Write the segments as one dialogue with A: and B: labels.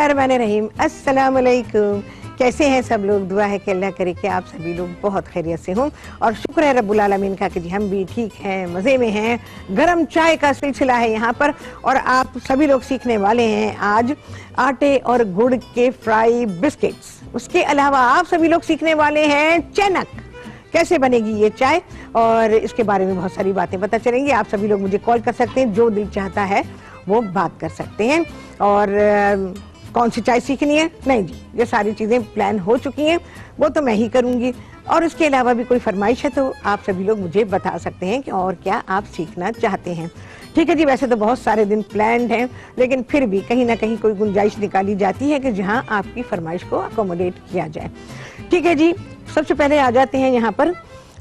A: बिस्मिल्लाहिर्रहमानिर्रहीम। अस्सलाम वालेकुम। कैसे हैं सब लोग? दुआ है कि अल्लाह करे कि आप सभी लोग बहुत खैरियत से हों और शुक्र है रब्बुल आलमीन का कि जी हम भी ठीक हैं, मज़े में हैं। गरम चाय का सिलसिला है यहाँ पर और आप सभी लोग सीखने वाले हैं आज आटे और गुड़ के फ्राई बिस्किट्स। उसके अलावा आप सभी लोग सीखने वाले हैं चनक, कैसे बनेगी ये चाय, और इसके बारे में बहुत सारी बातें पता चलेंगी। आप सभी लोग मुझे कॉल कर सकते हैं, जो दिल चाहता है वो बात कर सकते हैं। और कौन सी चाय सीखनी है? नहीं जी, ये सारी चीज़ें प्लान हो चुकी हैं, वो तो मैं ही करूँगी। और इसके अलावा भी कोई फरमाइश है तो आप सभी लोग मुझे बता सकते हैं कि और क्या आप सीखना चाहते हैं। ठीक है जी, वैसे तो बहुत सारे दिन प्लान्ड हैं, लेकिन फिर भी कहीं ना कहीं कोई गुंजाइश निकाली जाती है कि जहाँ आपकी फरमाइश को अकोमोडेट किया जाए। ठीक है जी, सबसे पहले आ जाते हैं यहाँ पर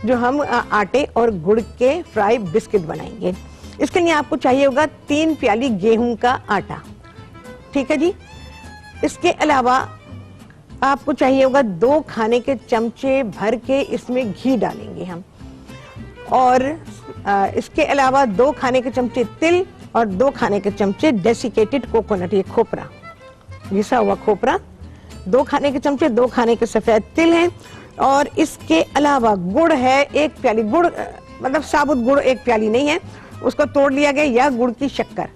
A: जो हम आटे और गुड़ के फ्राई बिस्किट बनाएंगे। इसके लिए आपको चाहिए होगा 3 प्याली गेहूं का आटा। ठीक है जी, इसके अलावा आपको चाहिए होगा 2 खाने के चमचे भर के इसमें घी डालेंगे हम, और इसके अलावा 2 खाने के चमचे तिल और 2 खाने के चमचे डेसिकेटेड कोकोनट, ये खोपरा, घिसा हुआ खोपरा, 2 खाने के चमचे, 2 खाने के सफेद तिल हैं। और इसके अलावा गुड़ है 1 प्याली, गुड़ मतलब साबुत गुड़ 1 प्याली नहीं है, उसको तोड़ लिया गया, या गुड़ की शक्कर,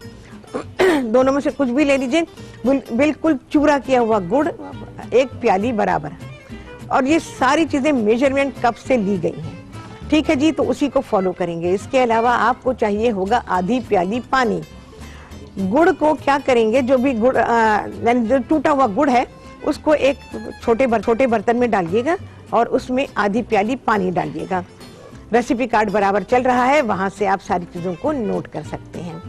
A: दोनों में से कुछ भी ले लीजिए। बिल्कुल चूरा किया हुआ गुड़ 1 प्याली बराबर। और ये सारी चीजें मेजरमेंट कप से ली गई हैं। ठीक है जी, तो उसी को फॉलो करेंगे। इसके अलावा आपको चाहिए होगा आधी प्याली पानी। गुड़ को क्या करेंगे, जो भी गुड़ जो टूटा हुआ गुड़ है उसको एक छोटे बर्तन में डालिएगा और उसमें आधी प्याली पानी डालिएगा। रेसिपी कार्ड बराबर चल रहा है, वहां से आप सारी चीजों को नोट कर सकते हैं।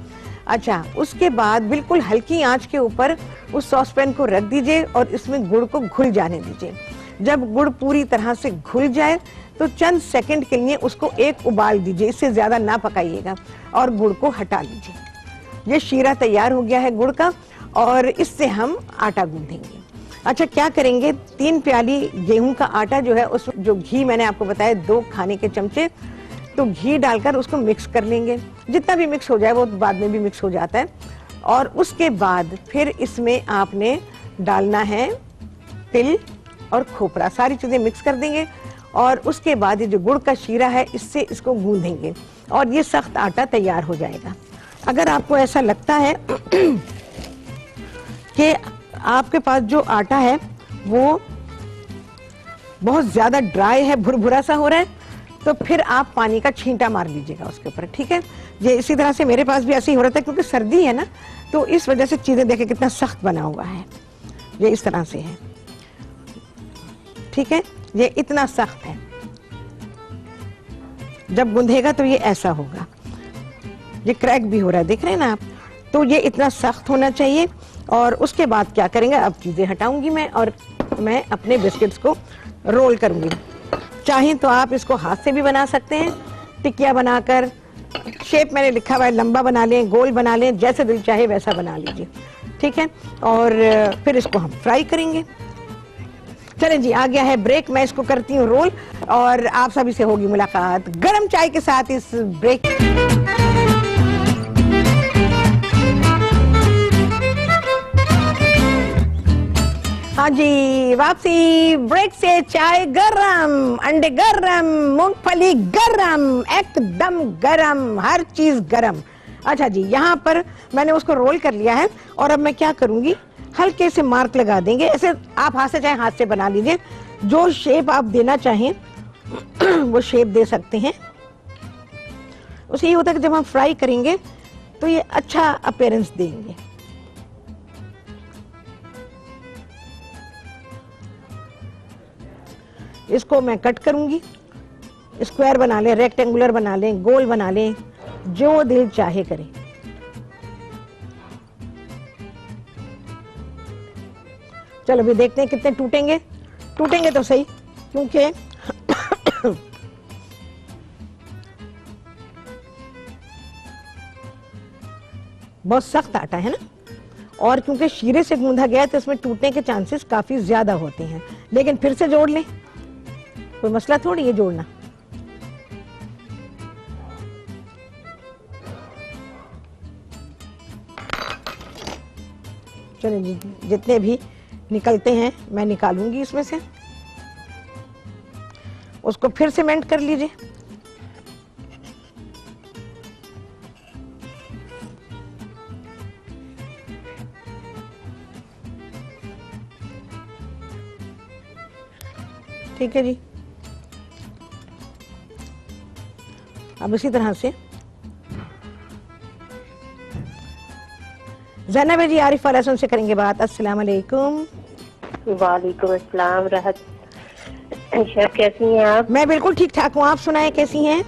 A: अच्छा, उसके बाद बिल्कुल हल्की आंच के ऊपर उस सॉसपैन को रख दीजिए और इसमें गुड़ को घुल जाने दीजिए। जब गुड़ पूरी तरह से घुल जाए तो चंद सेकंड के लिए उसको एक उबाल दीजिए, इससे ज्यादा ना पकाइएगा, और गुड़ को हटा लीजिए। ये शीरा तैयार हो गया है गुड़ का, और इससे हम आटा गूंथेंगे। अच्छा, क्या करेंगे, 3 प्याली गेहूं का आटा जो है, उस जो घी मैंने आपको बताया 2 खाने के चमचे, तो घी डालकर उसको मिक्स कर लेंगे। जितना भी मिक्स हो जाए, वो बाद में भी मिक्स हो जाता है। और उसके बाद फिर इसमें आपने डालना है तिल और खोपरा, सारी चीजें मिक्स कर देंगे। और उसके बाद ये जो गुड़ का शीरा है, इससे इसको गूंदेंगे और ये सख्त आटा तैयार हो जाएगा। अगर आपको ऐसा लगता है कि आपके पास जो आटा है वो बहुत ज्यादा ड्राई है, भुरभुरा सा हो रहा है, तो फिर आप पानी का छींटा मार लीजिएगा उसके ऊपर। ठीक है, ये इसी तरह से मेरे पास भी ऐसे ही हो रहा था, क्योंकि सर्दी है ना, तो इस वजह से चीजें देखें कितना सख्त बना हुआ है। ये इस तरह से है, ठीक है, ये इतना सख्त है। जब गूंधेगा तो ये ऐसा होगा, ये क्रैक भी हो रहा है, देख रहे हैं ना आप, तो ये इतना सख्त होना चाहिए। और उसके बाद क्या करेंगे, अब चीजें हटाऊंगी मैं, और मैं अपने बिस्किट्स को रोल करूंगी। चाहें तो आप इसको हाथ से भी बना सकते हैं, टिकिया बनाकर। शेप मैंने लिखा हुआ है, लंबा बना लें, गोल बना लें, जैसे दिल चाहे वैसा बना लीजिए। ठीक है, और फिर इसको हम फ्राई करेंगे। चलें जी, आ गया है ब्रेक, मैं इसको करती हूँ रोल, और आप सभी से होगी मुलाकात गरम चाय के साथ इस ब्रेक। हाँ जी, वापसी ब्रेक से। चाय गरम, अंडे गरम, मूंगफली गरम, एकदम गरम, हर चीज गरम। अच्छा जी, यहाँ पर मैंने उसको रोल कर लिया है, और अब मैं क्या करूंगी, हल्के से मार्क लगा देंगे। ऐसे आप हाथ से चाहे हाथ से बना लीजिए, जो शेप आप देना चाहें वो शेप दे सकते हैं। उससे ये होता है कि जब हम फ्राई करेंगे तो ये अच्छा अपीयरेंस देंगे। इसको मैं कट करूंगी, स्क्वायर बना लें, रेक्टेंगुलर बना लें, गोल बना लें, जो दिल चाहे करें। चलो अभी देखते हैं कितने टूटेंगे। टूटेंगे तो सही, क्योंकि बहुत सख्त आटा है ना, और क्योंकि शीरे से गूंधा गया है तो इसमें टूटने के चांसेस काफी ज्यादा होते हैं। लेकिन फिर से जोड़ लें, कोई मसला थोड़ी है जोड़ना। चलिए जी, जितने भी निकलते हैं मैं निकालूंगी इसमें से। उसको फिर से मेल्ट कर लीजिए। ठीक है जी। अब इसी तरह से ज़ैनब जी आरिफ वाला से करेंगे बात। अस्सलाम वालेकुम।
B: वालेकुम अस्सलाम। राहत शेफ कैसी हैं आप?
A: मैं बिल्कुल ठीक ठाक हूँ, आप सुनाएं कैसी हैं?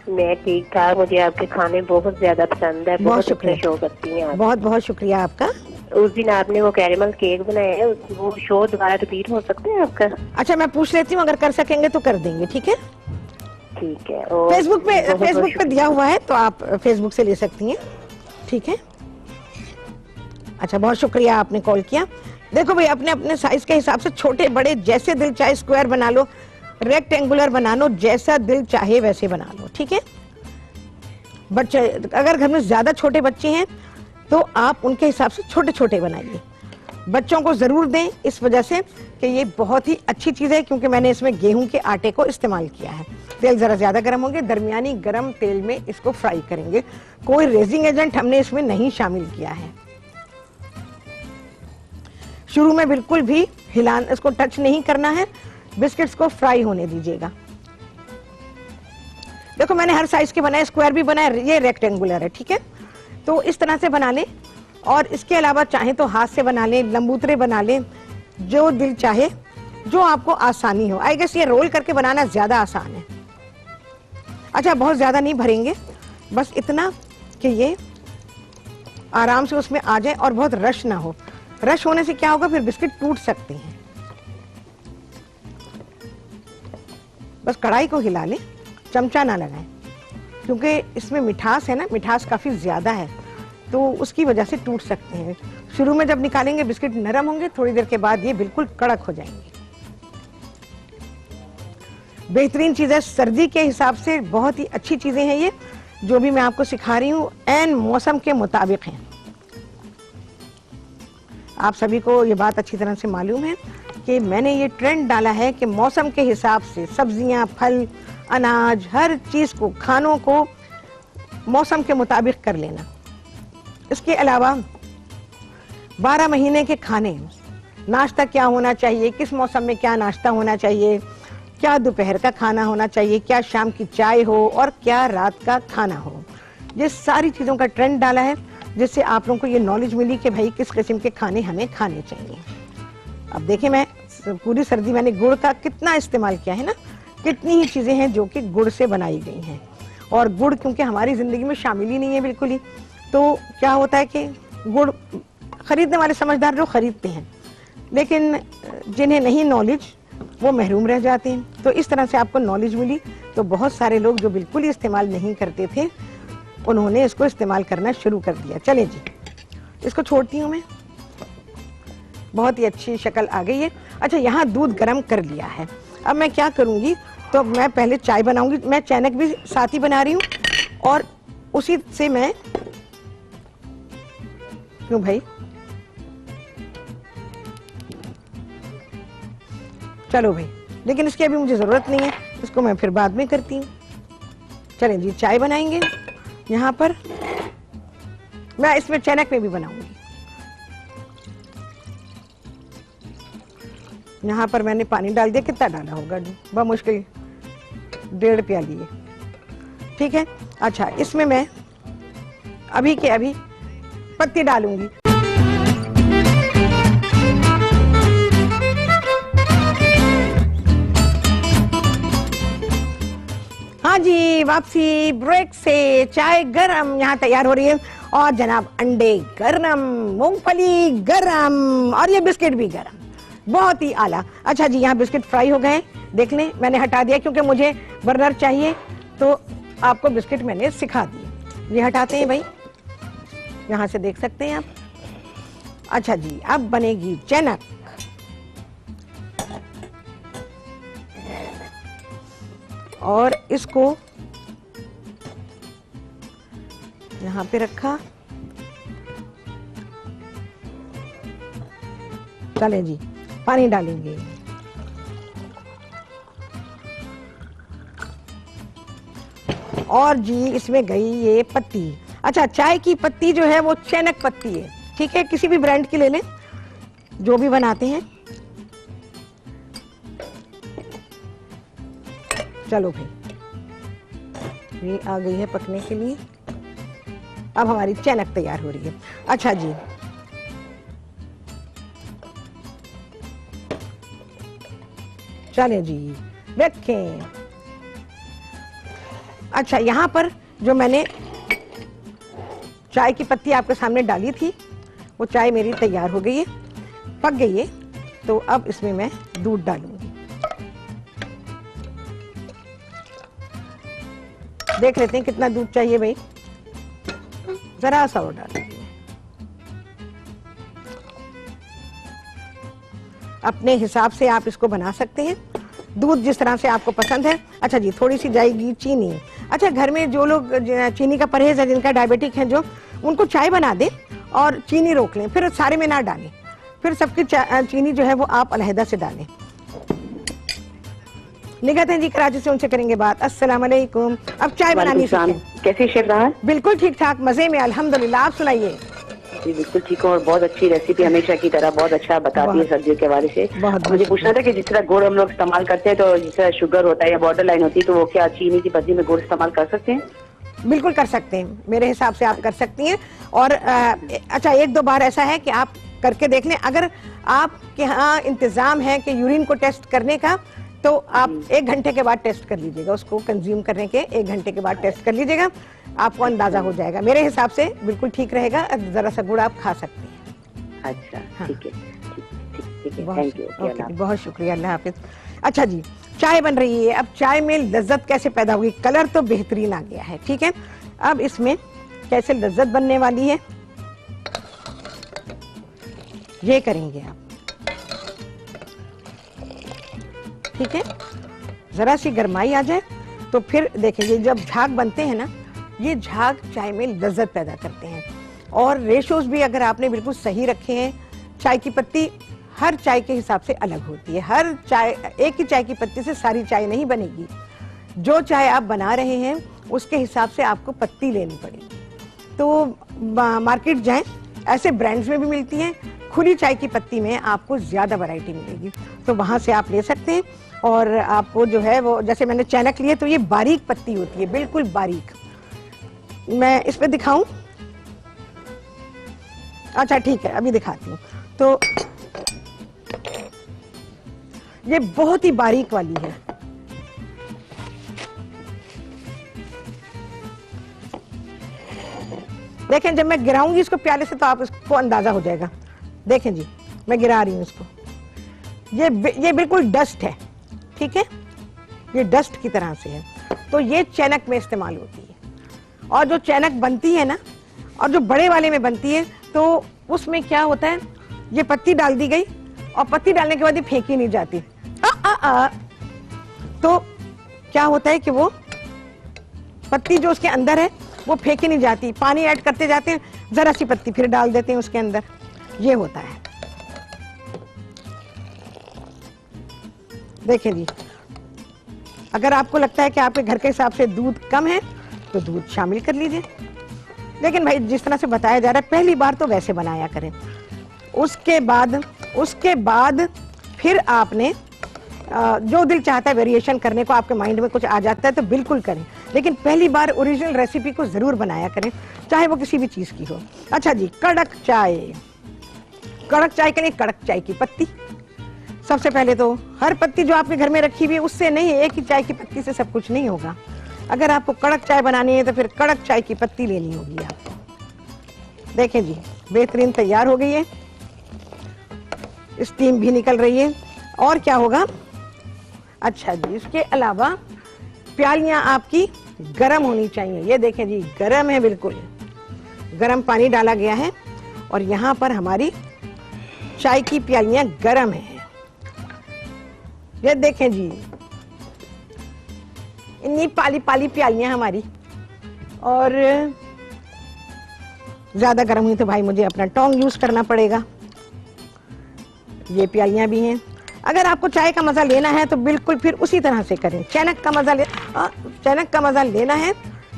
B: मैं ठीक ठाक। मुझे आपके खाने बहुत ज्यादा पसंद है।
A: बहुत शुक्रिया।
B: शो करती हैं आप।
A: बहुत बहुत शुक्रिया आपका।
B: उस दिन आपने वो कैरेमल केक बनाया है, वो शो दोबारा रिपीट हो सकता है आपका?
A: अच्छा मैं पूछ लेती हूँ, अगर कर सकेंगे तो कर देंगे। ठीक है,
B: ठीक है।
A: फेसबुक पे दिया हुआ है तो आप फेसबुक से ले सकती हैं। ठीक है, अच्छा बहुत शुक्रिया आपने कॉल किया। देखो भाई, अपने अपने साइज के हिसाब से छोटे बड़े जैसे दिल चाहे स्क्वायर बना लो, रेक्टेंगुलर बना लो, जैसा दिल चाहे वैसे बना लो। ठीक है, बच्चे अगर घर में ज्यादा छोटे बच्चे हैं तो आप उनके हिसाब से छोटे छोटे बनाइए। बच्चों को जरूर दें इस वजह से कि ये बहुत ही अच्छी चीज है, क्योंकि मैंने इसमें गेहूं के आटे को इस्तेमाल किया है। तेल जरा ज्यादा गर्म होंगे, दरमियानी गर्म तेल में इसको फ्राई करेंगे। कोई रेजिंग एजेंट हमने इसमें नहीं शामिल किया है। शुरू में बिल्कुल भी इसको टच नहीं करना है, बिस्किट्स को फ्राई होने दीजिएगा। देखो मैंने हर साइज के बनाए, स्क्वायर भी बनाए, ये रेक्टेंगुलर है। ठीक है, तो इस तरह से बना लें, और इसके अलावा चाहे तो हाथ से बना लें, लंबूतरे बना लें, जो दिल चाहे, जो आपको आसानी हो। आई गेस ये रोल करके बनाना ज्यादा आसान है। अच्छा बहुत ज्यादा नहीं भरेंगे, बस इतना कि ये आराम से उसमें आ जाए और बहुत रश ना हो। रश होने से क्या होगा, फिर बिस्किट टूट सकते हैं। बस कढ़ाई को हिला लें, चमचा ना लगाएं, क्योंकि इसमें मिठास है ना, मिठास काफी ज्यादा है तो उसकी वजह से टूट सकते हैं। शुरू में जब निकालेंगे बिस्किट नरम होंगे, थोड़ी देर के बाद ये बिल्कुल कड़क हो जाएंगे। बेहतरीन चीज है, सर्दी के हिसाब से बहुत ही अच्छी चीजें हैं ये, जो भी मैं आपको सिखा रही हूँ एन मौसम के मुताबिक हैं। आप सभी को ये बात अच्छी तरह से मालूम है कि मैंने ये ट्रेंड डाला है कि मौसम के हिसाब से सब्जियां, फल, अनाज, हर चीज को, खानों को मौसम के मुताबिक कर लेना। इसके अलावा 12 महीने के खाने, नाश्ता क्या होना चाहिए, किस मौसम में क्या नाश्ता होना चाहिए, क्या दोपहर का खाना होना चाहिए, क्या शाम की चाय हो और क्या रात का खाना हो, ये सारी चीजों का ट्रेंड डाला है, जिससे आप लोगों को ये नॉलेज मिली कि भाई किस किस्म के खाने हमें खाने चाहिए। अब देखिए, मैं पूरी सर्दी मैंने गुड़ का कितना इस्तेमाल किया है ना, कितनी ही चीजें हैं जो कि गुड़ से बनाई गई हैं। और गुड़ क्योंकि हमारी जिंदगी में शामिल ही नहीं है बिल्कुल ही, तो क्या होता है कि गुड़ खरीदने वाले समझदार लोग खरीदते हैं, लेकिन जिन्हें नहीं नॉलेज वो महरूम रह जाते हैं। तो इस तरह से आपको नॉलेज मिली, तो बहुत सारे लोग जो बिल्कुल ही इस्तेमाल नहीं करते थे, उन्होंने इसको इस्तेमाल करना शुरू कर दिया। चले जी, इसको छोड़ती हूँ मैं, बहुत ही अच्छी शक्ल आ गई है। अच्छा, यहाँ दूध गर्म कर लिया है। अब मैं क्या करूँगी, तो मैं पहले चाय बनाऊंगी। मैं चैनक भी साथ ही बना रही हूँ, और उसी से मैं, क्यों भाई, चलो भाई, लेकिन इसकी अभी मुझे जरूरत नहीं है, इसको मैं फिर बाद में करती हूँ। चलें जी, चाय बनाएंगे। यहाँ पर मैं इसमें चैनक में भी बनाऊंगी। यहाँ पर मैंने पानी डाल दिया, कितना डाला होगा जी, बहुत मुश्किल 1.5 प्याली है। ठीक है, अच्छा इसमें मैं अभी के अभी पत्ती डालूंगी। हाँ जी, वापसी ब्रेक से चाय गरम यहाँ तैयार हो रही है, और जनाब अंडे गरम, मूंगफली गरम, और ये बिस्किट भी गरम, बहुत ही आला। अच्छा जी, यहाँ बिस्किट फ्राई हो गए, देख लें, मैंने हटा दिया क्योंकि मुझे बर्नर चाहिए, तो आपको बिस्किट मैंने सिखा दिए। ये हटाते हैं भाई, यहाँ से देख सकते हैं आप। अच्छा जी, अब बनेगी चैनक। और इसको यहाँ पे रखा, चलें जी, पानी डालेंगे। और जी इसमें गई ये पत्ती। अच्छा, चाय की पत्ती जो है वो चैनक पत्ती है, ठीक है, किसी भी ब्रांड की ले लें जो भी बनाते हैं। चलो फिर ये आ गई है पकने के लिए। अब हमारी चैनक तैयार हो रही है। अच्छा जी, चले जी देखें। अच्छा, यहाँ पर जो मैंने चाय की पत्ती आपके सामने डाली थी वो चाय मेरी तैयार हो गई है, पक गई है। तो अब इसमें मैं दूध डालूंगी। देख लेते हैं कितना दूध चाहिए भाई, जरा सा और डाल दीजिए अपने हिसाब से। आप इसको बना सकते हैं दूध जिस तरह से आपको पसंद है। अच्छा जी, थोड़ी सी जाएगी चीनी। अच्छा, घर में जो लोग चीनी का परहेज है, जिनका डायबिटिक है, जो उनको चाय बना दें और चीनी रोक लें, फिर सारे में ना डालें, फिर सबकी चीनी जो है वो आप अलहदा से डालें। निगत हैं जी कराची से, उनसे करेंगे बात। अस्सलाम वालेकुम। अब चाय बनानी सीखें।
B: कैसी शेफ रहा?
A: बिल्कुल ठीक ठाक, मजे में, अल्हम्दुलिल्लाह। आप सुनाइए।
B: जी बिल्कुल ठीक हूँ, और बहुत अच्छी रेसिपी हमेशा की तरह बहुत अच्छा बताती है सब्जियों के हवाले से। मुझे पूछना था कि जिस तरह गुड़ हम लोग इस्तेमाल करते हैं, तो जिस तरह शुगर होता है या बॉर्डर लाइन होती है, तो वो क्या चीनी की बदली में गुड़ इस्तेमाल कर सकते हैं?
A: बिल्कुल कर सकते हैं, मेरे हिसाब से आप कर सकती हैं। और अच्छा, एक दो बार ऐसा है कि आप करके देख लें। अगर आपके यहाँ इंतजाम है कि यूरिन को टेस्ट करने का, तो आप 1 घंटे के बाद टेस्ट कर लीजिएगा, उसको कंज्यूम करने के 1 घंटे के बाद टेस्ट कर लीजिएगा, आपको अंदाजा हो जाएगा। मेरे हिसाब से बिल्कुल ठीक रहेगा। जरा सा गुड़ आप खा सकते हैं।
B: अच्छा,
A: हाँ।
B: ठीक है, ठीक है, थैंक यू।
A: ओके, बहुत शुक्रिया, अल्लाह हाफिज। अच्छा जी, चाय बन रही है। अब चाय में लज्जत कैसे पैदा होगी? कलर तो बेहतरीन आ गया है, ठीक है। अब इसमें कैसे लज्जत बनने वाली है ये करेंगे आप, ठीक है। जरा सी गरमाई आ जाए तो फिर देखेंगे, जब झाग बनते हैं ना, ये झाग चाय में लज्जत पैदा करते हैं। और रेशोज भी अगर आपने बिल्कुल सही रखे हैं, चाय की पत्ती हर चाय के हिसाब से अलग होती है। हर चाय, एक ही चाय की पत्ती से सारी चाय नहीं बनेगी। जो चाय आप बना रहे हैं उसके हिसाब से आपको पत्ती लेनी पड़ेगी। तो मार्केट जाएं, ऐसे ब्रांड्स में भी मिलती हैं। खुली चाय की पत्ती में आपको ज्यादा वैरायटी मिलेगी, तो वहां से आप ले सकते हैं। और आपको जो है वो, जैसे मैंने चैनक लिए, तो ये बारीक पत्ती होती है, बिल्कुल बारीक। मैं इस पे दिखाऊं? अच्छा ठीक है, अभी दिखाती हूँ। तो ये बहुत ही बारीक वाली है। देखें, जब मैं गिराऊंगी इसको प्याले से तो आप इसको अंदाजा हो जाएगा। देखें जी, मैं गिरा रही हूं इसको। ये बिल्कुल डस्ट है, ठीक है, ये डस्ट की तरह से है। तो ये चैनक में इस्तेमाल होती है। और जो चैनक बनती है ना, और जो बड़े वाले में बनती है, तो उसमें क्या होता है, ये पत्ती डाल दी गई और पत्ती डालने के बाद ये फेंकी नहीं जाती। तो क्या होता है कि वो पत्ती जो उसके अंदर है वो फेंकी नहीं जाती, पानी ऐड करते जाते हैं, जरा सी पत्ती फिर डाल देते हैं उसके अंदर, ये होता है। देखें जी, अगर आपको लगता है कि आपके घर के हिसाब से दूध कम है तो दूध शामिल कर लीजिए, लेकिन भाई जिस तरह से बताया जा रहा है पहली बार तो वैसे बनाया करें। उसके बाद फिर आपने जो दिल चाहता है वेरिएशन करने को, आपके माइंड में कुछ आ जाता है तो बिल्कुल करें, लेकिन पहली बार ओरिजिनल रेसिपी को जरूर बनाया करें, चाहे वो किसी भी चीज की हो। अच्छा जी, कड़क चाय। कड़क चाय के लिए कड़क चाय की पत्ती। सबसे पहले तो हर पत्ती जो आपके घर में रखी हुई है उससे नहीं, एक ही चाय की पत्ती से सब कुछ नहीं होगा। अगर आपको कड़क चाय बनानी है तो फिर कड़क चाय की पत्ती लेनी होगी आपको। देखें जी, बेहतरीन तैयार हो गई है, स्टीम भी निकल रही है। और क्या होगा? अच्छा जी, इसके अलावा प्यालियां आपकी गरम होनी चाहिए। ये देखें जी, गरम है, बिल्कुल गरम पानी डाला गया है और यहाँ पर हमारी चाय की प्यालियां गरम है। ये देखें जी, इतनी पाली पाली प्यालियां हमारी। और ज्यादा गर्म हुई तो भाई मुझे अपना टोंग यूज करना पड़ेगा। ये प्यालियां भी हैं। अगर आपको चाय का मजा लेना है तो बिल्कुल फिर उसी तरह से करें। चैनक का मजा लेना है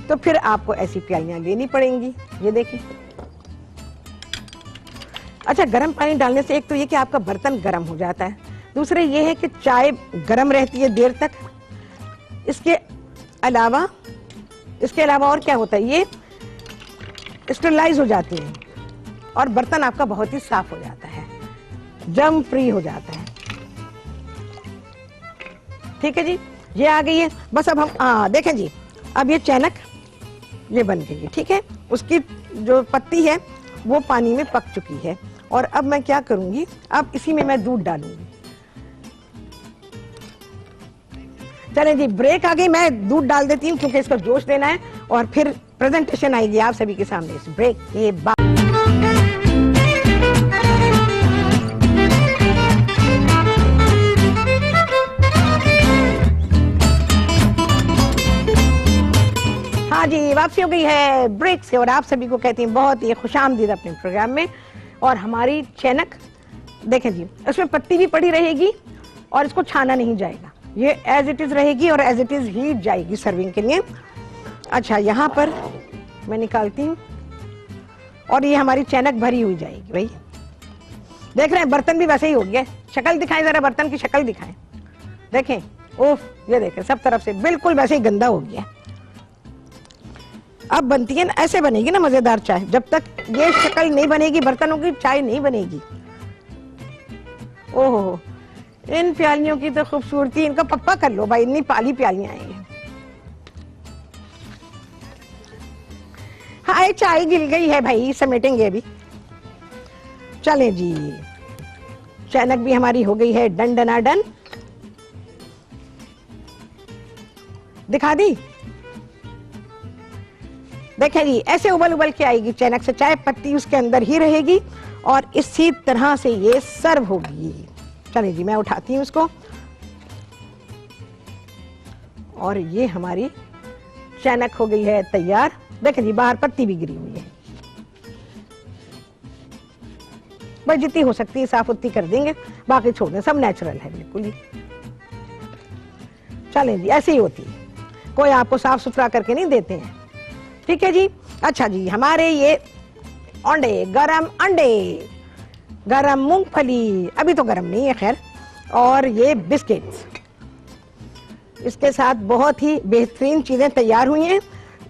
A: तो फिर आपको ऐसी प्यालियां लेनी पड़ेंगी। ये देखिए। अच्छा, गर्म पानी डालने से एक तो ये कि आपका बर्तन गर्म हो जाता है, दूसरे ये है कि चाय गर्म रहती है देर तक। इसके अलावा और क्या होता है, ये स्टेरलाइज हो जाती है और बर्तन आपका बहुत ही साफ हो जाता है, जर्म फ्री हो जाता है। ठीक है जी, ये आ गई है। बस अब हम देखें जी, अब ये चैनक ये बन गई है। ठीक है, उसकी जो पत्ती है वो पानी में पक चुकी है। और अब मैं क्या करूंगी, अब इसी में मैं दूध डालूंगी। चलें जी, ब्रेक आ गई, मैं दूध डाल देती हूँ क्योंकि इसको जोश देना है और फिर प्रेजेंटेशन आएगी आप सभी के सामने इस ब्रेक के बाद। हाँ जी, वापसी हो गई है ब्रेक से और आप सभी को कहती हैं बहुत ही खुशामदीद अपने प्रोग्राम में। और हमारी चैनक देखें जी, इसमें पत्ती भी पड़ी रहेगी और इसको छाना नहीं जाएगा, ये एज इट इज रहेगी और एज इट इज ही जाएगी सर्विंग के लिए। अच्छा, यहाँ पर मैं निकालती हूँ और ये हमारी चैनक भरी हुई जाएगी। भाई देख रहे हैं, बर्तन भी वैसे ही हो गया। शक्ल दिखाएं जरा, बर्तन की शक्ल दिखाएं। देखें, ओफ, ये देखें, सब तरफ से बिल्कुल वैसे ही गंदा हो गया। अब बनती है ना, ऐसे बनेगी ना मजेदार चाय। जब तक ये शक्ल नहीं बनेगी बर्तनों की, चाय नहीं बनेगी। ओहो, इन प्यालियों की तो खूबसूरती, इनका पप्पा कर लो भाई, इतनी पाली प्यालियां आई हैं। हाय, चाय गिल गई है भाई, समेटेंगे अभी। चलें जी, चैनक भी हमारी हो गई है डन डना डन। दिखा दी, देखें जी, ऐसे उबल उबल के आएगी चैनक से चाय, पत्ती उसके अंदर ही रहेगी और इसी तरह से ये सर्व होगी। चलिए जी, मैं उठाती हूँ इसको और ये हमारी चैनक हो गई है तैयार। देखें जी, बाहर पत्ती भी गिरी हुई है, बस जितनी हो सकती है साफ उतनी कर देंगे, बाकी छोड़ दें, सब नेचुरल है बिल्कुल ही। चलें जी, ऐसे ही होती है, कोई आपको साफ सुथरा करके नहीं देते हैं। ठीक है जी। अच्छा जी, हमारे ये अंडे, गरम मूंगफली, अभी तो गरम नहीं है खैर, और ये बिस्किट्स, इसके साथ बहुत ही बेहतरीन चीजें तैयार हुई हैं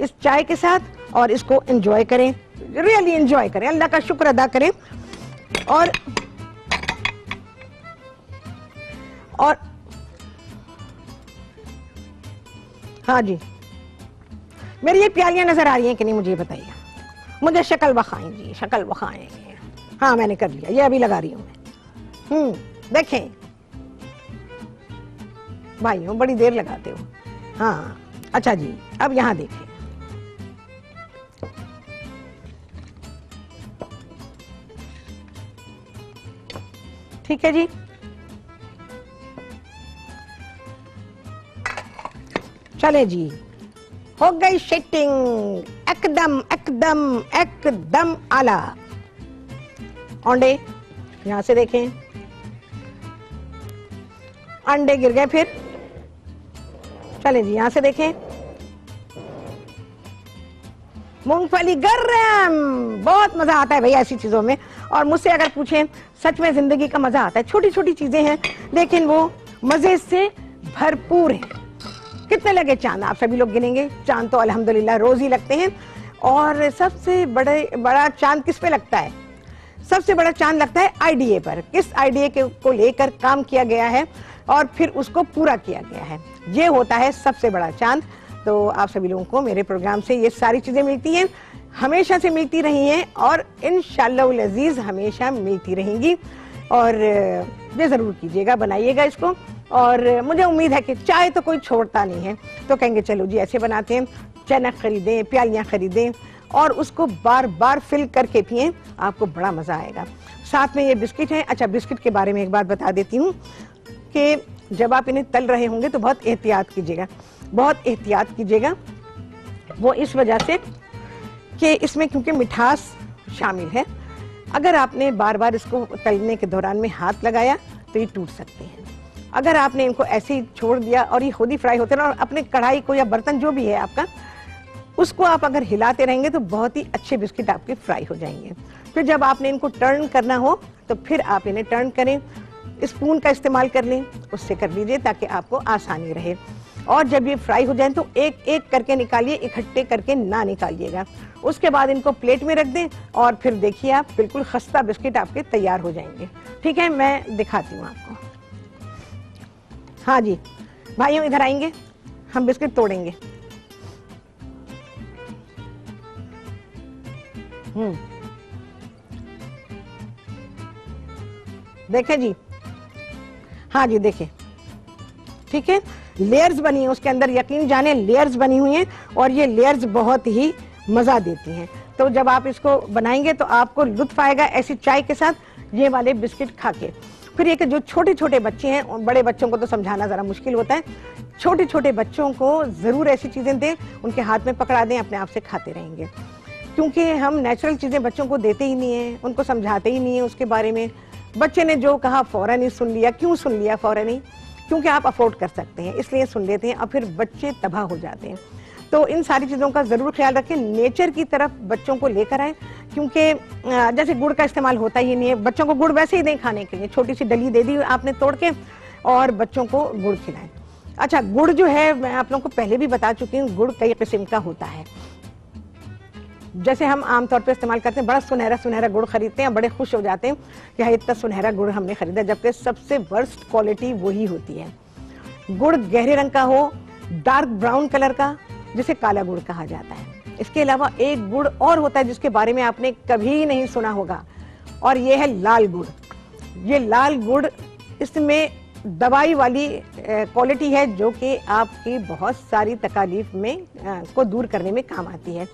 A: इस चाय के साथ। और इसको एंजॉय करें, रियली एंजॉय करें, अल्लाह का शुक्र अदा करें। और हाँ जी, मेरी ये प्यालियां नजर आ रही हैं कि नहीं मुझे बताइए, मुझे शक्ल बखाएं जी, शक्ल बखाएं। हाँ, मैंने कर लिया, ये अभी लगा रही हूँ मैं। देखें भाइयों, बड़ी देर लगाते हो। हाँ, अच्छा जी, अब यहाँ देखिए, ठीक है जी। चले जी, हो गई सेटिंग एकदम एकदम एकदम आला। अंडे यहां से देखें, अंडे गिर गए फिर। चलें जी, यहां से देखें, मूंगफली गरम। बहुत मजा आता है भाई ऐसी चीजों में। और मुझसे अगर पूछें, सच में जिंदगी का मजा आता है। छोटी छोटी चीजें हैं लेकिन वो मजे से भरपूर हैं। कितने लगे चांद, आप सभी लोग गिनेंगे। चांद तो अल्हम्दुलिल्लाह रोज ही लगते हैं। और सबसे बड़ा चांद किस पे लगता है? सबसे बड़ा चांद लगता है आईडीए पर। किस आईडीए को लेकर काम किया गया है और फिर उसको पूरा किया गया है, ये होता है सबसे बड़ा चांद। तो आप सभी लोगों को मेरे प्रोग्राम से ये सारी चीजें मिलती हैं, हमेशा से मिलती रही हैं और इंशाअल्लाह अज़ीज हमेशा मिलती रहेंगी। और ये जरूर कीजिएगा, बनाइएगा इसको। और मुझे उम्मीद है कि चाय तो कोई छोड़ता नहीं है, तो कहेंगे चलो जी ऐसे बनाते हैं, चैनक खरीदें, प्यालियां खरीदें और उसको बार बार फिल करके पिएं, आपको बड़ा मजा आएगा। साथ में ये बिस्किट है। अच्छा, बिस्किट के बारे में एक बात बता देती हूँ कि जब आप इन्हें तल रहे होंगे तो बहुत एहतियात कीजिएगा, बहुत एहतियात कीजिएगा। वो इस वजह से कि इसमें क्योंकि मिठास शामिल है, अगर आपने बार बार इसको तलने के दौरान में हाथ लगाया तो ये टूट सकते हैं। अगर आपने इनको ऐसे ही छोड़ दिया और ये खुद ही फ्राई होते हैं, और अपने कढ़ाई को या बर्तन जो भी है आपका, उसको आप अगर हिलाते रहेंगे तो बहुत ही अच्छे बिस्किट आपके फ्राई हो जाएंगे। फिर जब आपने इनको टर्न करना हो तो फिर आप इन्हें टर्न करें, स्पून का इस्तेमाल कर लें, उससे कर लीजिए ताकि आपको आसानी रहे। और जब ये फ्राई हो जाए तो एक एक करके निकालिए, इकट्ठे करके ना निकालिएगा। उसके बाद इनको प्लेट में रख दें और फिर देखिए आप बिल्कुल खस्ता बिस्किट आपके तैयार हो जाएंगे। ठीक है, मैं दिखाती हूँ आपको। हाँ जी भाइयों, इधर आएंगे, हम बिस्किट तोड़ेंगे। देखे जी, हाँ जी देखे, ठीक है, लेयर्स बनी है उसके अंदर, यकीन जाने लेयर्स बनी हुई हैं और ये लेयर्स बहुत ही मजा देती हैं। तो जब आप इसको बनाएंगे तो आपको लुत्फ आएगा ऐसी चाय के साथ ये वाले बिस्किट खा के। फिर ये कि जो छोटे छोटे बच्चे हैं, बड़े बच्चों को तो समझाना जरा मुश्किल होता है, छोटे छोटे बच्चों को जरूर ऐसी चीजें दें, उनके हाथ में पकड़ा दें, अपने आप से खाते रहेंगे। क्योंकि हम नेचुरल चीजें बच्चों को देते ही नहीं है, उनको समझाते ही नहीं है उसके बारे में। बच्चे ने जो कहा फौरन ही सुन लिया। क्यों सुन लिया फौरन ही? क्योंकि आप अफोर्ड कर सकते हैं, इसलिए सुन लेते हैं और फिर बच्चे तबाह हो जाते हैं। तो इन सारी चीज़ों का ज़रूर ख्याल रखें, नेचर की तरफ बच्चों को लेकर आए। क्योंकि जैसे गुड़ का इस्तेमाल होता ही नहीं है, बच्चों को गुड़ वैसे ही दें खाने के लिए, छोटी सी डली दे दी आपने तोड़ के और बच्चों को गुड़ खिलाएं। अच्छा, गुड़ जो है मैं आप लोगों को पहले भी बता चुकी हूँ, गुड़ कई किस्म का होता है। जैसे हम आमतौर पे इस्तेमाल करते हैं, बड़ा सुनहरा सुनहरा गुड़ खरीदते हैं, बड़े खुश हो जाते हैं कि हाँ इतना सुनहरा गुड़ हमने खरीदा, जबकि सबसे वर्स्ट क्वालिटी वही होती है। गुड़ गहरे रंग का हो, डार्क ब्राउन कलर का, जिसे काला गुड़ कहा जाता है। इसके अलावा एक गुड़ और होता है जिसके बारे में आपने कभी नहीं सुना होगा, और ये है लाल गुड़। ये लाल गुड़, इसमें दवाई वाली क्वालिटी है जो कि आपकी बहुत सारी तकलीफ में को दूर करने में काम आती है।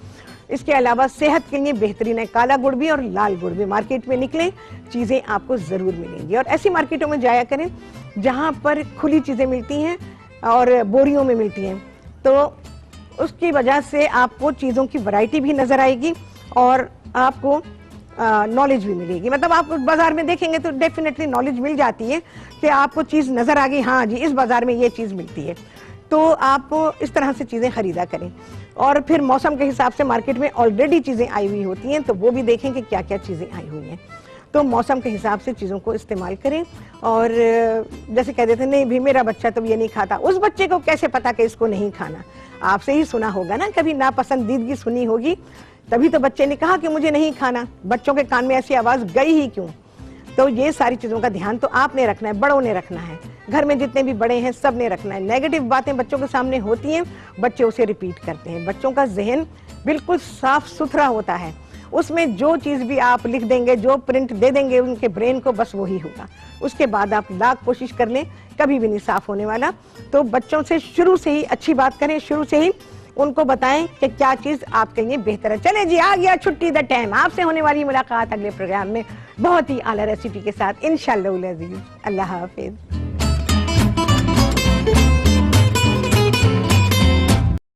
A: इसके अलावा सेहत के लिए बेहतरीन है। काला गुड़ भी और लाल गुड़ भी मार्केट में निकले, चीज़ें आपको ज़रूर मिलेंगी। और ऐसी मार्केटों में जाया करें जहाँ पर खुली चीज़ें मिलती हैं और बोरियों में मिलती हैं, तो उसकी वजह से आपको चीज़ों की वैरायटी भी नज़र आएगी और आपको नॉलेज भी मिलेगी। मतलब आप बाजार में देखेंगे तो डेफिनेटली नॉलेज मिल जाती है कि आपको चीज़ नज़र आ गई, हाँ जी इस बाजार में ये चीज़ मिलती है, तो आप इस तरह से चीज़ें खरीदा करें। और फिर मौसम के हिसाब से मार्केट में ऑलरेडी चीज़ें आई हुई होती हैं, तो वो भी देखें कि क्या क्या चीज़ें आई हुई हैं। तो मौसम के हिसाब से चीज़ों को इस्तेमाल करें। और जैसे कह देते नहीं भी मेरा बच्चा तो ये नहीं खाता, उस बच्चे को कैसे पता कि इसको नहीं खाना? आपसे ही सुना होगा ना, कभी नापसंदीदगी सुनी होगी, तभी तो बच्चे ने कहा कि मुझे नहीं खाना। बच्चों के कान में ऐसी आवाज़ गई ही क्यों? तो ये सारी चीज़ों का ध्यान तो आपने रखना है, बड़ों ने रखना है, घर में जितने भी बड़े हैं सब ने रखना है। नेगेटिव बातें बच्चों के सामने होती हैं, बच्चे उसे रिपीट करते हैं। बच्चों का जहन बिल्कुल साफ सुथरा होता है, उसमें जो चीज़ भी आप लिख देंगे, जो प्रिंट दे देंगे उनके ब्रेन को, बस वही होगा। उसके बाद आप लाख कोशिश कर लें, कभी भी नहीं साफ होने वाला। तो बच्चों से शुरू से ही अच्छी बात करें, शुरू से ही उनको बताएं कि क्या चीज़ आपके लिए बेहतर है। चले जी, आ गया छुट्टी द टाइम। आपसे होने वाली मुलाकात अगले प्रोग्राम में बहुत ही आला रेसिपी के साथ इंशाअल्लाह अज़ीज़। अल्लाह हाफिज़।